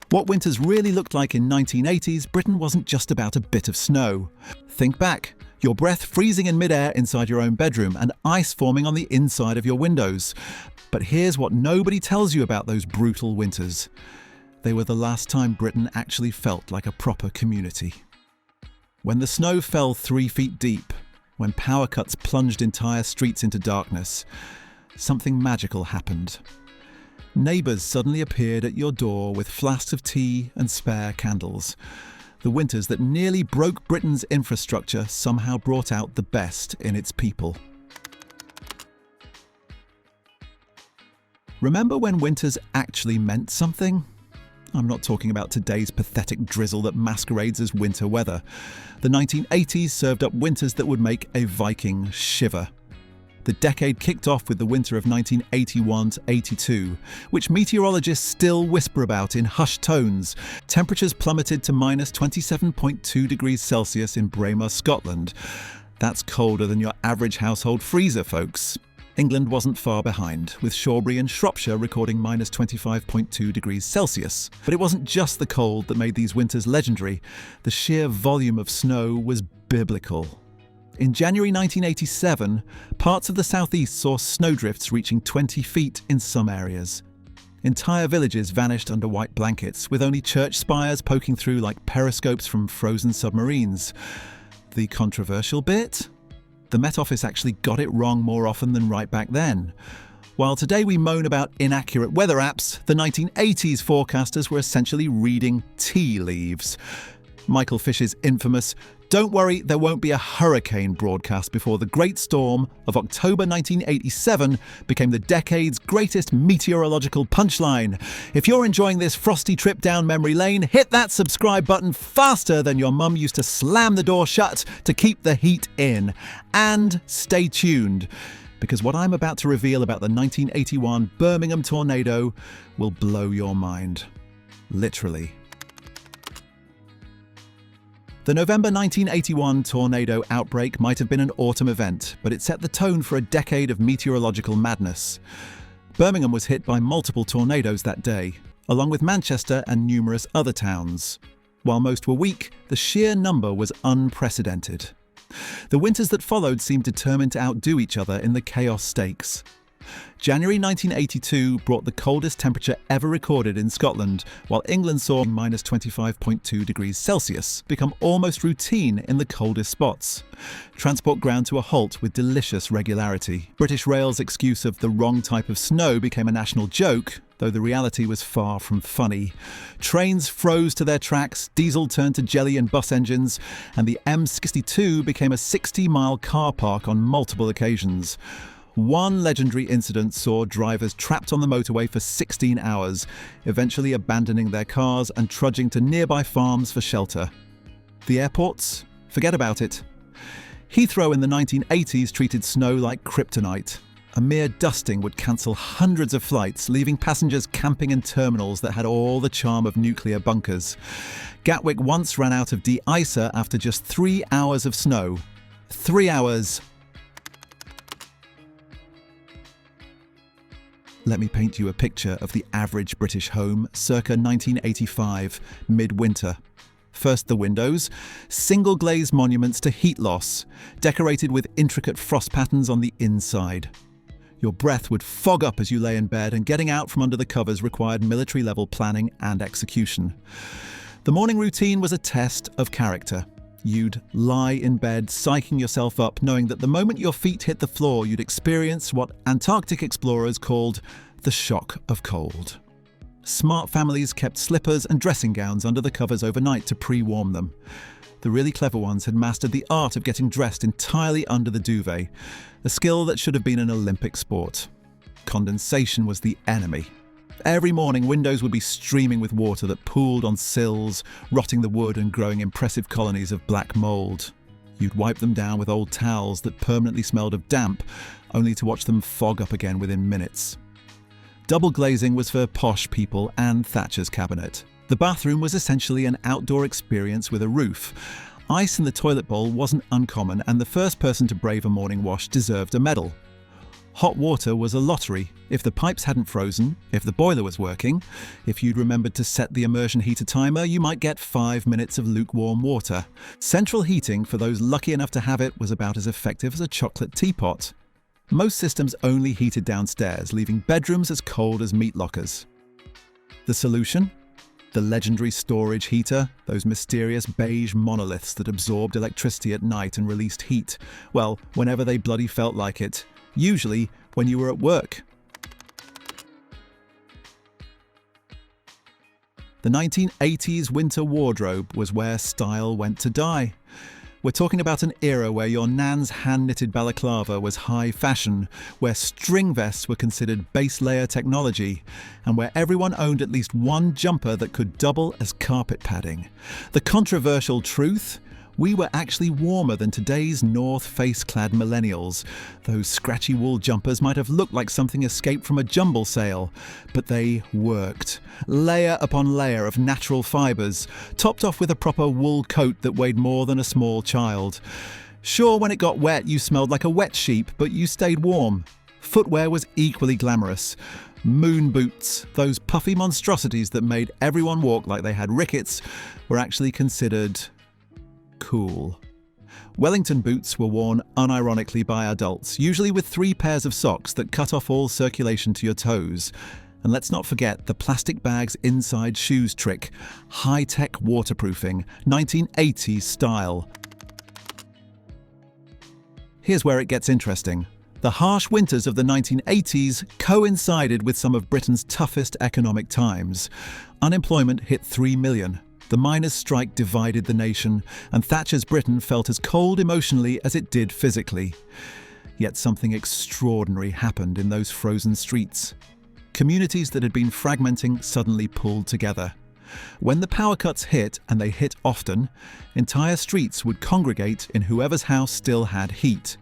What winters really looked like in 1980s, Britain wasn't just about a bit of snow. Think back. Your breath freezing in midair inside your own bedroom and ice forming on the inside of your windows. But here's what nobody tells you about those brutal winters. They were the last time Britain actually felt like a proper community. When the snow fell 3 feet deep, when power cuts plunged entire streets into darkness, something magical happened. Neighbours suddenly appeared at your door with flasks of tea and spare candles. The winters that nearly broke Britain's infrastructure somehow brought out the best in its people. Remember when winters actually meant something? I'm not talking about today's pathetic drizzle that masquerades as winter weather. The 1980s served up winters that would make a Viking shiver. The decade kicked off with the winter of 1981-82, which meteorologists still whisper about in hushed tones. Temperatures plummeted to minus 27.2 degrees Celsius in Braemar, Scotland. That's colder than your average household freezer, folks. England wasn't far behind, with Shawbury and Shropshire recording minus 25.2 degrees Celsius. But it wasn't just the cold that made these winters legendary. The sheer volume of snow was biblical. In January 1987, parts of the southeast saw snowdrifts reaching 20 feet in some areas. Entire villages vanished under white blankets, with only church spires poking through like periscopes from frozen submarines. The controversial bit? The Met Office actually got it wrong more often than right back then. While today we moan about inaccurate weather apps, the 1980s forecasters were essentially reading tea leaves. Michael Fish's infamous "Don't worry, there won't be a hurricane" broadcast before the Great Storm of October 1987 became the decade's greatest meteorological punchline. If you're enjoying this frosty trip down memory lane, hit that subscribe button faster than your mum used to slam the door shut to keep the heat in. And stay tuned, because what I'm about to reveal about the 1981 Birmingham tornado will blow your mind. Literally. The November 1981 tornado outbreak might have been an autumn event, but it set the tone for a decade of meteorological madness. Birmingham was hit by multiple tornadoes that day, along with Manchester and numerous other towns. While most were weak, the sheer number was unprecedented. The winters that followed seemed determined to outdo each other in the chaos stakes. January 1982 brought the coldest temperature ever recorded in Scotland, while England saw minus 25.2 degrees Celsius become almost routine in the coldest spots. Transport ground to a halt with delicious regularity. British Rail's excuse of the wrong type of snow became a national joke, though the reality was far from funny. Trains froze to their tracks, diesel turned to jelly in bus engines, and the M62 became a 60-mile car park on multiple occasions. One legendary incident saw drivers trapped on the motorway for 16 hours, eventually abandoning their cars and trudging to nearby farms for shelter. The airports? Forget about it. Heathrow in the 1980s treated snow like kryptonite. A mere dusting would cancel hundreds of flights, leaving passengers camping in terminals that had all the charm of nuclear bunkers. Gatwick once ran out of de-icer after just 3 hours of snow. 3 hours. Let me paint you a picture of the average British home circa 1985, midwinter. First the windows, single glazed monuments to heat loss, decorated with intricate frost patterns on the inside. Your breath would fog up as you lay in bed, and getting out from under the covers required military-level planning and execution. The morning routine was a test of character. You'd lie in bed, psyching yourself up, knowing that the moment your feet hit the floor, you'd experience what Antarctic explorers called the shock of cold. Smart families kept slippers and dressing gowns under the covers overnight to pre-warm them. The really clever ones had mastered the art of getting dressed entirely under the duvet, a skill that should have been an Olympic sport. Condensation was the enemy. Every morning, windows would be streaming with water that pooled on sills, rotting the wood and growing impressive colonies of black mould. You'd wipe them down with old towels that permanently smelled of damp, only to watch them fog up again within minutes. Double glazing was for posh people and Thatcher's cabinet. The bathroom was essentially an outdoor experience with a roof. Ice in the toilet bowl wasn't uncommon, and the first person to brave a morning wash deserved a medal. Hot water was a lottery. If the pipes hadn't frozen, if the boiler was working, if you'd remembered to set the immersion heater timer, you might get 5 minutes of lukewarm water. Central heating, for those lucky enough to have it, was about as effective as a chocolate teapot. Most systems only heated downstairs, leaving bedrooms as cold as meat lockers. The solution? The legendary storage heater, those mysterious beige monoliths that absorbed electricity at night and released heat, well, whenever they bloody felt like it. Usually when you were at work. The 1980s winter wardrobe was where style went to die. We're talking about an era where your nan's hand-knitted balaclava was high fashion, where string vests were considered base layer technology, and where everyone owned at least one jumper that could double as carpet padding. The controversial truth? We were actually warmer than today's North Face-clad millennials. Those scratchy wool jumpers might have looked like something escaped from a jumble sale, but they worked. Layer upon layer of natural fibres, topped off with a proper wool coat that weighed more than a small child. Sure, when it got wet, you smelled like a wet sheep, but you stayed warm. Footwear was equally glamorous. Moon boots, those puffy monstrosities that made everyone walk like they had rickets, were actually considered cool. Wellington boots were worn unironically by adults, usually with 3 pairs of socks that cut off all circulation to your toes. And let's not forget the plastic bag's inside shoes trick, high-tech waterproofing, 1980s style. Here's where it gets interesting. The harsh winters of the 1980s coincided with some of Britain's toughest economic times. Unemployment hit 3 million. The miners' strike divided the nation, and Thatcher's Britain felt as cold emotionally as it did physically. Yet something extraordinary happened in those frozen streets. Communities that had been fragmenting suddenly pulled together. When the power cuts hit, and they hit often, entire streets would congregate in whoever's house still had heat.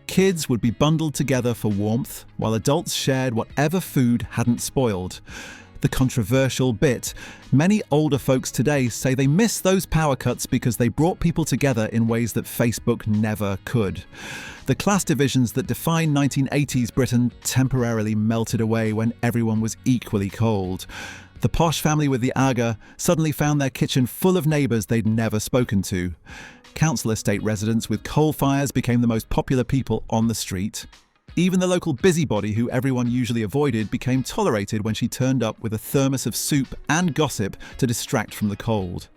Kids would be bundled together for warmth, while adults shared whatever food hadn't spoiled. The controversial bit, many older folks today say they miss those power cuts because they brought people together in ways that Facebook never could. The class divisions that defined 1980s Britain temporarily melted away when everyone was equally cold. The posh family with the Aga suddenly found their kitchen full of neighbours they'd never spoken to. Council estate residents with coal fires became the most popular people on the street. Even the local busybody who everyone usually avoided became tolerated when she turned up with a thermos of soup and gossip to distract from the cold.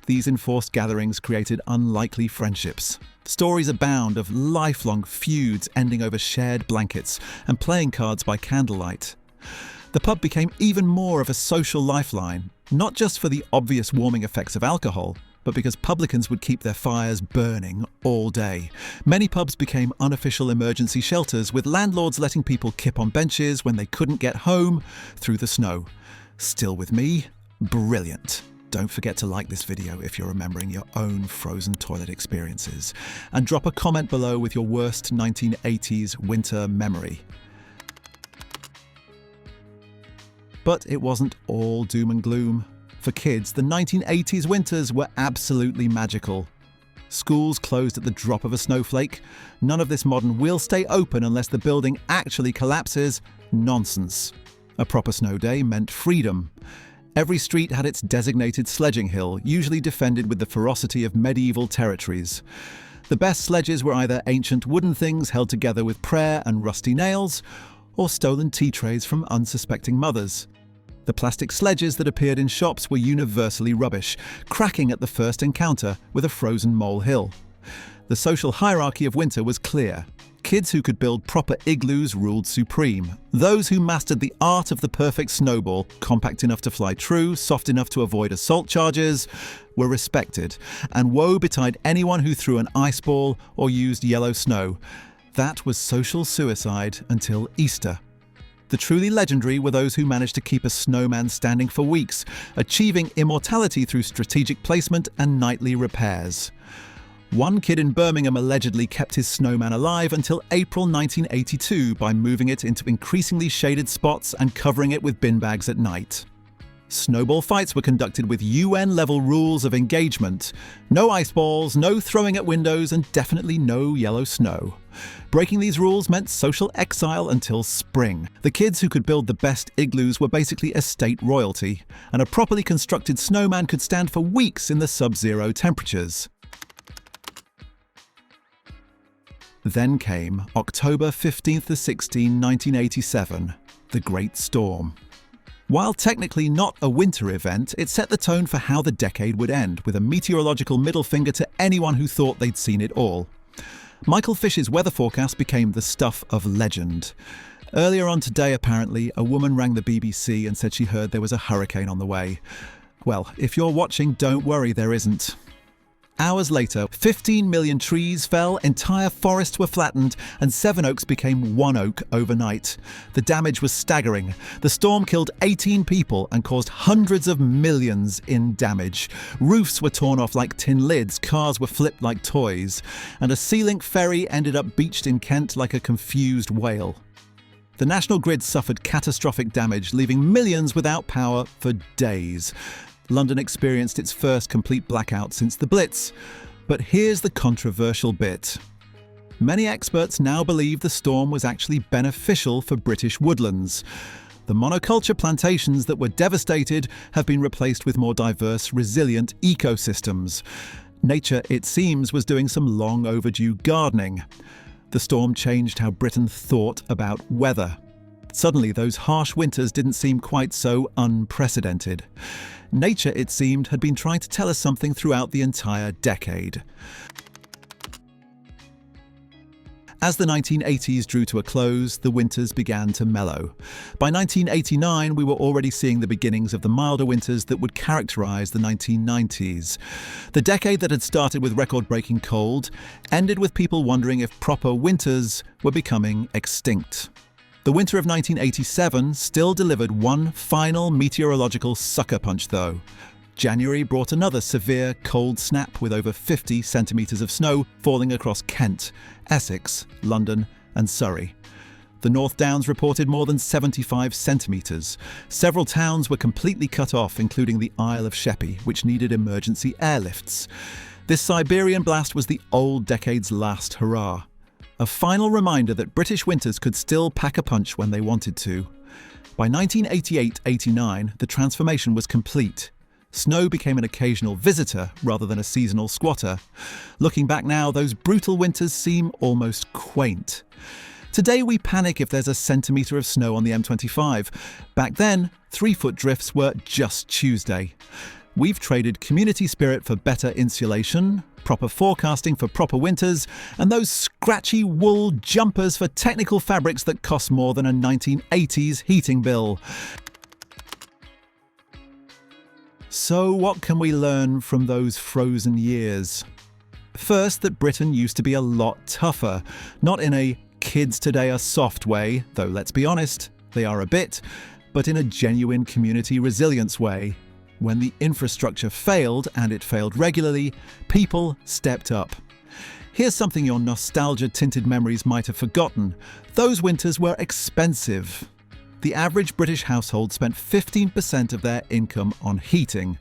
These enforced gatherings created unlikely friendships. Stories abound of lifelong feuds ending over shared blankets and playing cards by candlelight. The pub became even more of a social lifeline, not just for the obvious warming effects of alcohol, but because publicans would keep their fires burning all day. Many pubs became unofficial emergency shelters, with landlords letting people kip on benches when they couldn't get home through the snow. Still with me? Brilliant. Don't forget to like this video if you're remembering your own frozen toilet experiences, and drop a comment below with your worst 1980s winter memory. But it wasn't all doom and gloom. For kids, the 1980s winters were absolutely magical. Schools closed at the drop of a snowflake. None of this modern "we'll stay open unless the building actually collapses" nonsense. A proper snow day meant freedom. Every street had its designated sledging hill, usually defended with the ferocity of medieval territories. The best sledges were either ancient wooden things held together with prayer and rusty nails, or stolen tea trays from unsuspecting mothers. The plastic sledges that appeared in shops were universally rubbish, cracking at the first encounter with a frozen molehill. The social hierarchy of winter was clear. Kids who could build proper igloos ruled supreme. Those who mastered the art of the perfect snowball, compact enough to fly true, soft enough to avoid assault charges, were respected. And woe betide anyone who threw an ice ball or used yellow snow. That was social suicide until Easter. The truly legendary were those who managed to keep a snowman standing for weeks, achieving immortality through strategic placement and nightly repairs. One kid in Birmingham allegedly kept his snowman alive until April 1982 by moving it into increasingly shaded spots and covering it with bin bags at night. Snowball fights were conducted with UN-level rules of engagement. No ice balls, no throwing at windows, and definitely no yellow snow. Breaking these rules meant social exile until spring. The kids who could build the best igloos were basically estate royalty, and a properly constructed snowman could stand for weeks in the sub-zero temperatures. Then came October 15th to 16, 1987, the Great Storm. While technically not a winter event, it set the tone for how the decade would end, with a meteorological middle finger to anyone who thought they'd seen it all. Michael Fish's weather forecast became the stuff of legend. Earlier on today, apparently, a woman rang the BBC and said she heard there was a hurricane on the way. Well, if you're watching, don't worry, there isn't. Hours later, 15 million trees fell, entire forests were flattened, and Seven Oaks became one oak overnight. The damage was staggering. The storm killed 18 people and caused hundreds of millions in damage. Roofs were torn off like tin lids, cars were flipped like toys, and a sea-link ferry ended up beached in Kent like a confused whale. The national grid suffered catastrophic damage, leaving millions without power for days. London experienced its first complete blackout since the Blitz. But here's the controversial bit. Many experts now believe the storm was actually beneficial for British woodlands. The monoculture plantations that were devastated have been replaced with more diverse, resilient ecosystems. Nature, it seems, was doing some long overdue gardening. The storm changed how Britain thought about weather. Suddenly, those harsh winters didn't seem quite so unprecedented. Nature, it seemed, had been trying to tell us something throughout the entire decade. As the 1980s drew to a close, the winters began to mellow. By 1989, we were already seeing the beginnings of the milder winters that would characterize the 1990s. The decade that had started with record-breaking cold ended with people wondering if proper winters were becoming extinct. The winter of 1987 still delivered one final meteorological sucker punch, though. January brought another severe cold snap with over 50 centimetres of snow falling across Kent, Essex, London and Surrey. The North Downs reported more than 75 centimetres. Several towns were completely cut off, including the Isle of Sheppey, which needed emergency airlifts. This Siberian blast was the old decade's last hurrah. A final reminder that British winters could still pack a punch when they wanted to. By 1988-89, the transformation was complete. Snow became an occasional visitor rather than a seasonal squatter. Looking back now, those brutal winters seem almost quaint. Today we panic if there's a centimetre of snow on the M25. Back then, 3-foot drifts were just Tuesday. We've traded community spirit for better insulation, proper forecasting for proper winters, and those scratchy wool jumpers for technical fabrics that cost more than a 1980s heating bill. So what can we learn from those frozen years? First, that Britain used to be a lot tougher, not in a kids today are soft way, though let's be honest, they are a bit, but in a genuine community resilience way. When the infrastructure failed, and it failed regularly, people stepped up. Here's something your nostalgia-tinted memories might have forgotten. Those winters were expensive. The average British household spent 15% of their income on heating,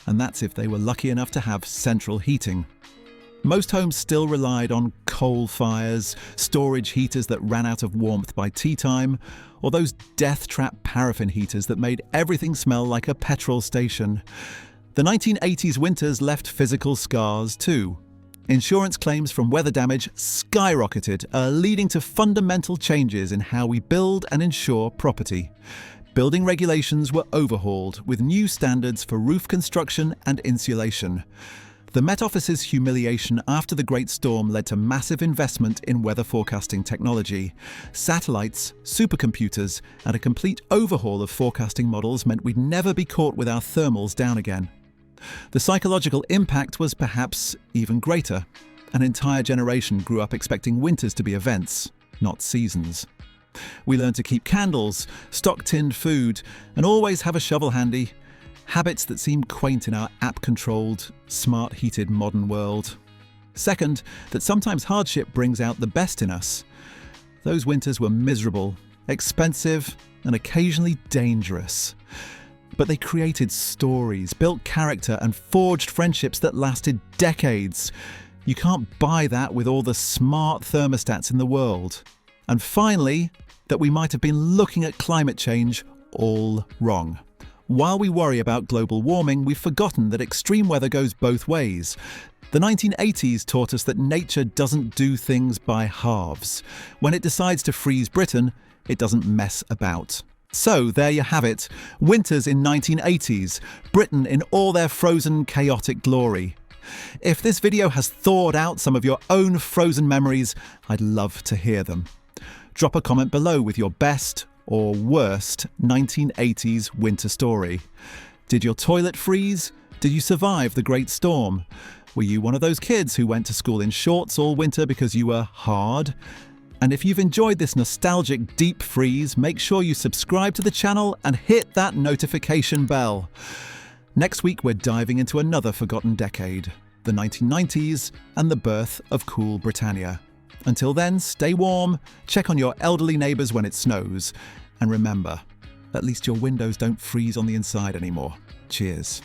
and that's if they were lucky enough to have central heating. Most homes still relied on coal fires, storage heaters that ran out of warmth by tea time, or those death-trap paraffin heaters that made everything smell like a petrol station. The 1980s winters left physical scars too. Insurance claims from weather damage skyrocketed, leading to fundamental changes in how we build and insure property. Building regulations were overhauled with new standards for roof construction and insulation. The Met Office's humiliation after the Great Storm led to massive investment in weather forecasting technology. Satellites, supercomputers, and a complete overhaul of forecasting models meant we'd never be caught with our thermals down again. The psychological impact was perhaps even greater. An entire generation grew up expecting winters to be events, not seasons. We learned to keep candles, stock tinned food, and always have a shovel handy. Habits that seem quaint in our app-controlled, smart-heated modern world. Second, that sometimes hardship brings out the best in us. Those winters were miserable, expensive, and occasionally dangerous. But they created stories, built character, and forged friendships that lasted decades. You can't buy that with all the smart thermostats in the world. And finally, that we might have been looking at climate change all wrong. While we worry about global warming, we've forgotten that extreme weather goes both ways. The 1980s taught us that nature doesn't do things by halves. When it decides to freeze Britain, it doesn't mess about. So there you have it. Winters in 1980s. Britain in all their frozen, chaotic glory. If this video has thawed out some of your own frozen memories, I'd love to hear them. Drop a comment below with your best or worst 1980s winter story. Did your toilet freeze? Did you survive the Great Storm? Were you one of those kids who went to school in shorts all winter because you were hard? And if you've enjoyed this nostalgic deep freeze, make sure you subscribe to the channel and hit that notification bell. Next week we're diving into another forgotten decade, the 1990s and the birth of cool Britannia. Until then, stay warm, check on your elderly neighbours when it snows, and remember, at least your windows don't freeze on the inside anymore. Cheers.